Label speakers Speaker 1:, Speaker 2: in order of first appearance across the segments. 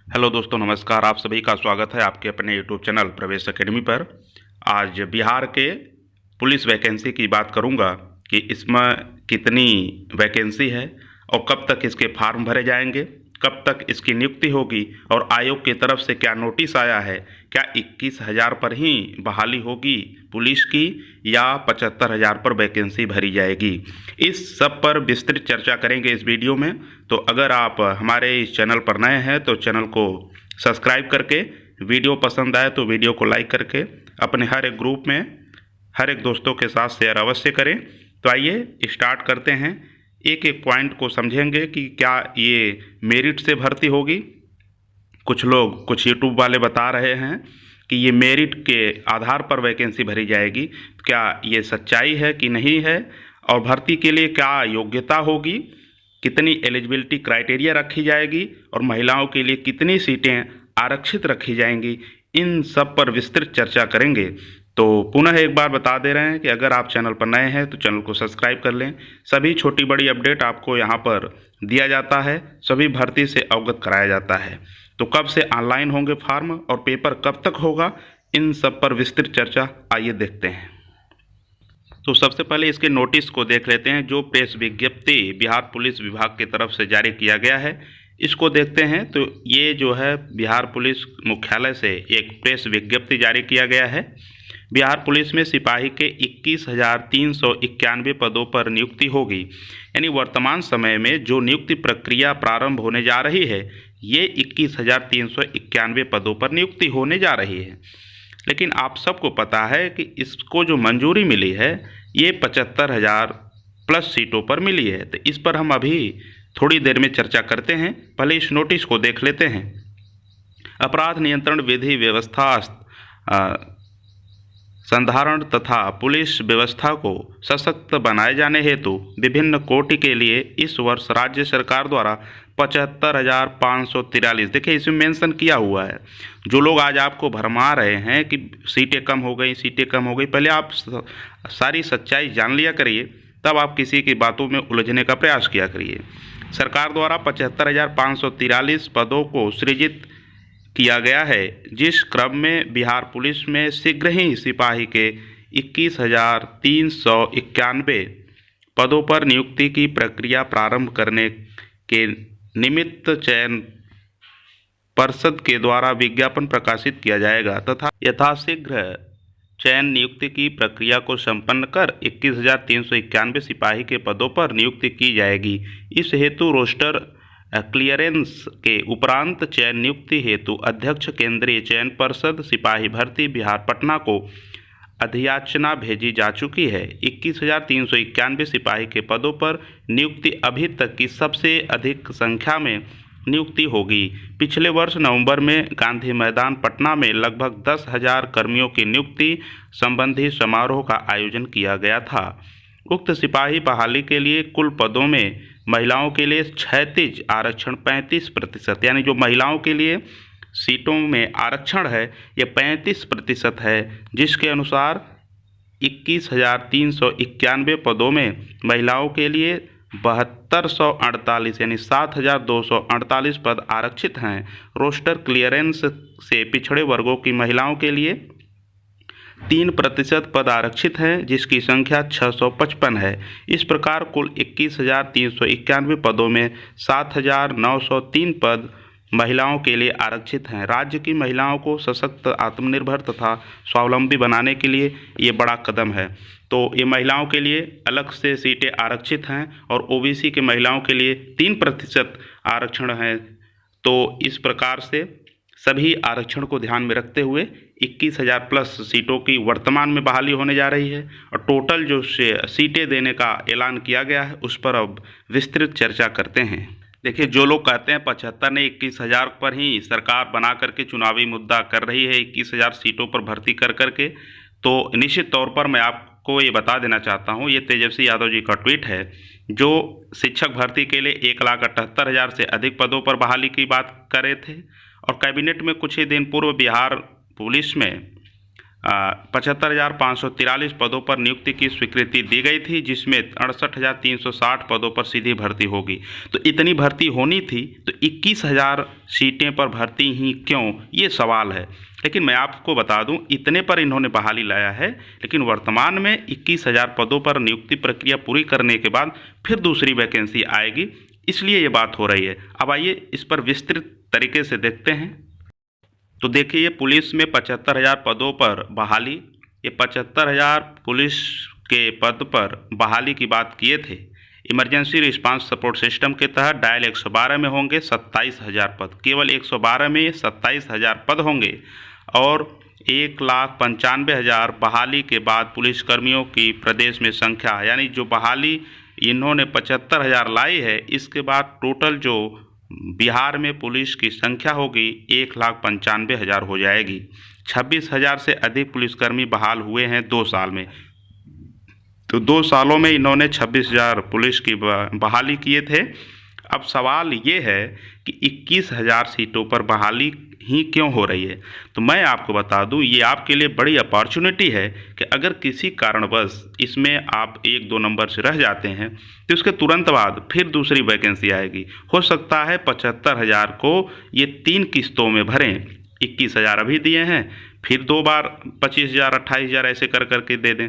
Speaker 1: Hello दोस्तों, नमस्कार। आप सभी का स्वागत है आपके अपने यूट्यूब चैनल प्रवेश एकेडमी पर। आज बिहार के पुलिस वैकेंसी की बात करूंगा कि इसमें कितनी वैकेंसी है और कब तक इसके फॉर्म भरे जाएंगे, कब तक इसकी नियुक्ति होगी और आयोग की तरफ से क्या नोटिस आया है। क्या 21,000 पर ही बहाली होगी पुलिस की या 75,000 पर वैकेंसी भरी जाएगी, इस सब पर विस्तृत चर्चा करेंगे इस वीडियो में। तो अगर आप हमारे इस चैनल पर नए हैं तो चैनल को सब्सक्राइब करके, वीडियो पसंद आए तो वीडियो को लाइक करके अपने हर एक ग्रुप में हर एक दोस्तों के साथ शेयर अवश्य करें। तो आइए स्टार्ट करते हैं। एक एक पॉइंट को समझेंगे कि क्या ये मेरिट से भर्ती होगी। कुछ लोग, कुछ यूट्यूब वाले बता रहे हैं कि ये मेरिट के आधार पर वैकेंसी भरी जाएगी। तो क्या ये सच्चाई है कि नहीं है, और भर्ती के लिए क्या योग्यता होगी, कितनी एलिजिबिलिटी क्राइटेरिया रखी जाएगी और महिलाओं के लिए कितनी सीटें आरक्षित रखी जाएंगी, इन सब पर विस्तृत चर्चा करेंगे। तो पुनः एक बार बता दे रहे हैं कि अगर आप चैनल पर नए हैं तो चैनल को सब्सक्राइब कर लें। सभी छोटी बड़ी अपडेट आपको यहाँ पर दिया जाता है, सभी भर्ती से अवगत कराया जाता है। तो कब से ऑनलाइन होंगे फॉर्म और पेपर कब तक होगा, इन सब पर विस्तृत चर्चा आइए देखते हैं। तो सबसे पहले इसके नोटिस को देख लेते हैं, जो प्रेस विज्ञप्ति बिहार पुलिस विभाग की तरफ से जारी किया गया है, इसको देखते हैं। तो ये जो है बिहार पुलिस मुख्यालय से एक प्रेस विज्ञप्ति जारी किया गया है। बिहार पुलिस में सिपाही के 21,391 पदों पर नियुक्ति होगी। यानी वर्तमान समय में जो नियुक्ति प्रक्रिया प्रारंभ होने जा रही है, ये 21,391 पदों पर नियुक्ति होने जा रही है। लेकिन आप सबको पता है कि इसको जो मंजूरी मिली है ये 75,000 प्लस सीटों पर मिली है। तो इस पर हम अभी थोड़ी देर में चर्चा करते हैं। पहले इस नोटिस को देख लेते हैं। अपराध नियंत्रण विधि व्यवस्था संधारण तथा पुलिस व्यवस्था को सशक्त बनाए जाने हेतु विभिन्न कोटि के लिए इस वर्ष राज्य सरकार द्वारा 75,543, देखिए इसमें मेंशन किया हुआ है। जो लोग आज आपको भरमा रहे हैं कि सीटें कम हो गई, सीटें कम हो गई, पहले आप सारी सच्चाई जान लिया करिए, तब आप किसी की बातों में उलझने का प्रयास किया करिए। सरकार द्वारा 75,543 पदों को सृजित किया गया है, जिस क्रम में बिहार पुलिस में शीघ्र ही सिपाही के 21,391 पदों पर नियुक्ति की प्रक्रिया प्रारंभ करने के निमित्त चयन पर्षद के द्वारा विज्ञापन प्रकाशित किया जाएगा तथा यथाशीघ्र चयन नियुक्ति की प्रक्रिया को संपन्न कर 21,391 सिपाही के पदों पर नियुक्ति की जाएगी। इस हेतु रोस्टर क्लियरेंस के उपरांत चयन नियुक्ति हेतु अध्यक्ष केंद्रीय चयन परिषद सिपाही भर्ती बिहार पटना को अधियाचना भेजी जा चुकी है। 21,391 सिपाही के पदों पर नियुक्ति अभी तक की सबसे अधिक संख्या में नियुक्ति होगी। पिछले वर्ष नवंबर में गांधी मैदान पटना में लगभग 10,000 कर्मियों की नियुक्ति संबंधी समारोह का आयोजन किया गया था। उक्त सिपाही बहाली के लिए कुल पदों में महिलाओं के लिए 36 आरक्षण 35%, यानी जो महिलाओं के लिए सीटों में आरक्षण है ये 35% है, जिसके अनुसार 21,391 पदों में महिलाओं के लिए 7248 यानी 7,248 पद आरक्षित हैं। रोस्टर क्लियरेंस से पिछड़े वर्गों की महिलाओं के लिए 3% पद आरक्षित हैं, जिसकी संख्या 655 है। इस प्रकार कुल 21,391 पदों में 7,903 पद महिलाओं के लिए आरक्षित हैं। राज्य की महिलाओं को सशक्त, आत्मनिर्भर तथा स्वावलंबी बनाने के लिए ये बड़ा कदम है। तो ये महिलाओं के लिए अलग से सीटें आरक्षित हैं और ओबीसी के महिलाओं के लिए 3% आरक्षण है। तो इस प्रकार से सभी आरक्षण को ध्यान में रखते हुए 21,000 प्लस सीटों की वर्तमान में बहाली होने जा रही है और टोटल जो सीटें देने का ऐलान किया गया है उस पर अब विस्तृत चर्चा करते हैं। देखिए, जो लोग कहते हैं 75 ने 21,000 पर ही सरकार बना करके चुनावी मुद्दा कर रही है, 21,000 सीटों पर भर्ती कर करके, तो निश्चित तौर पर मैं आपको ये बता देना चाहता हूँ, ये तेजस्वी यादव जी का ट्वीट है, जो शिक्षक भर्ती के लिए 1,78,000 से अधिक पदों पर बहाली की बात कर रहे थे और कैबिनेट में कुछ ही दिन पूर्व बिहार पुलिस में 75,543 पदों पर नियुक्ति की स्वीकृति दी गई थी, जिसमें 68,360 पदों पर सीधी भर्ती होगी। तो इतनी भर्ती होनी थी, तो 21,000 सीटें पर भर्ती ही क्यों, ये सवाल है। लेकिन मैं आपको बता दूं, इतने पर इन्होंने बहाली लाया है, लेकिन वर्तमान में 21,000 पदों पर नियुक्ति प्रक्रिया पूरी करने के बाद फिर दूसरी वैकेंसी आएगी, इसलिए ये बात हो रही है। अब आइए इस पर विस्तृत तरीके से देखते हैं। तो देखिए, पुलिस में 75,000 पदों पर बहाली, ये 75,000 पुलिस के पद पर बहाली की बात किए थे। इमरजेंसी रिस्पांस सपोर्ट सिस्टम के तहत डायल 112 में होंगे 27,000 पद, केवल 112 में 27,000 पद होंगे और 1,95,000 बहाली के बाद पुलिसकर्मियों की प्रदेश में संख्या, यानी जो बहाली इन्होंने 75,000 लाई है, इसके बाद टोटल जो बिहार में पुलिस की संख्या होगी 1,95,000 हो जाएगी। 26,000 से अधिक पुलिसकर्मी बहाल हुए हैं 2 साल में। तो 2 सालों में इन्होंने 26,000 पुलिस की बहाली किए थे। अब सवाल ये है कि 21,000 सीटों पर बहाली ही क्यों हो रही है। तो मैं आपको बता दूं, ये आपके लिए बड़ी अपॉर्चुनिटी है कि अगर किसी कारणवश इसमें आप 1-2 नंबर से रह जाते हैं, तो उसके तुरंत बाद फिर दूसरी वैकेंसी आएगी। हो सकता है 75,000 को ये 3 किस्तों में भरें। 21,000 अभी दिए हैं, फिर 2 बार 25,000, 28,000 ऐसे कर करके दे दें,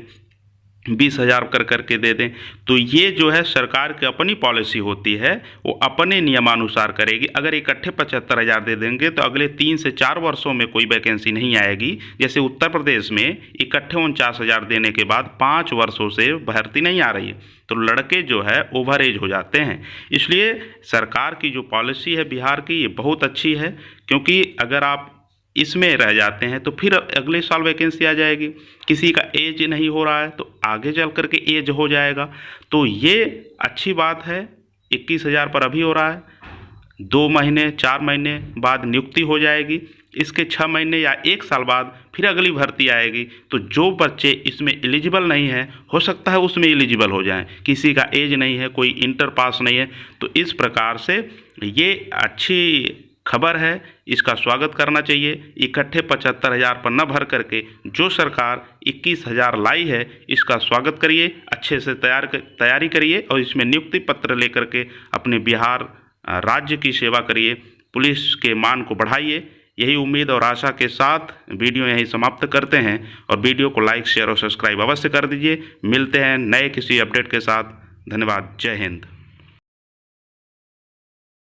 Speaker 1: 20,000 कर करके दे दें। तो ये जो है सरकार की अपनी पॉलिसी होती है, वो अपने नियमानुसार करेगी। अगर इकट्ठे 75,000 दे देंगे तो अगले 3 से 4 वर्षों में कोई वैकेंसी नहीं आएगी। जैसे उत्तर प्रदेश में इकट्ठे 49,000 देने के बाद 5 वर्षों से भर्ती नहीं आ रही है, तो लड़के जो है ओवर एज हो जाते हैं। इसलिए सरकार की जो पॉलिसी है बिहार की, ये बहुत अच्छी है, क्योंकि अगर आप इसमें रह जाते हैं तो फिर अगले साल वैकेंसी आ जाएगी। किसी का एज नहीं हो रहा है तो आगे चल करके एज हो जाएगा। तो ये अच्छी बात है। 21,000 पर अभी हो रहा है, 2 महीने 4 महीने बाद नियुक्ति हो जाएगी, इसके 6 महीने या 1 साल बाद फिर अगली भर्ती आएगी। तो जो बच्चे इसमें एलिजिबल नहीं है, हो सकता है उसमें एलिजिबल हो जाएं। किसी का एज नहीं है, कोई इंटर पास नहीं है, तो इस प्रकार से ये अच्छी खबर है, इसका स्वागत करना चाहिए। इकट्ठे 75,000 पर न भर करके जो सरकार 21,000 लाई है, इसका स्वागत करिए, अच्छे से तैयारी करिए और इसमें नियुक्ति पत्र लेकर के अपने बिहार राज्य की सेवा करिए, पुलिस के मान को बढ़ाइए। यही उम्मीद और आशा के साथ वीडियो यहीं समाप्त करते हैं और वीडियो को लाइक, शेयर और सब्सक्राइब अवश्य कर दीजिए। मिलते हैं नए किसी अपडेट के साथ। धन्यवाद। जय हिंद।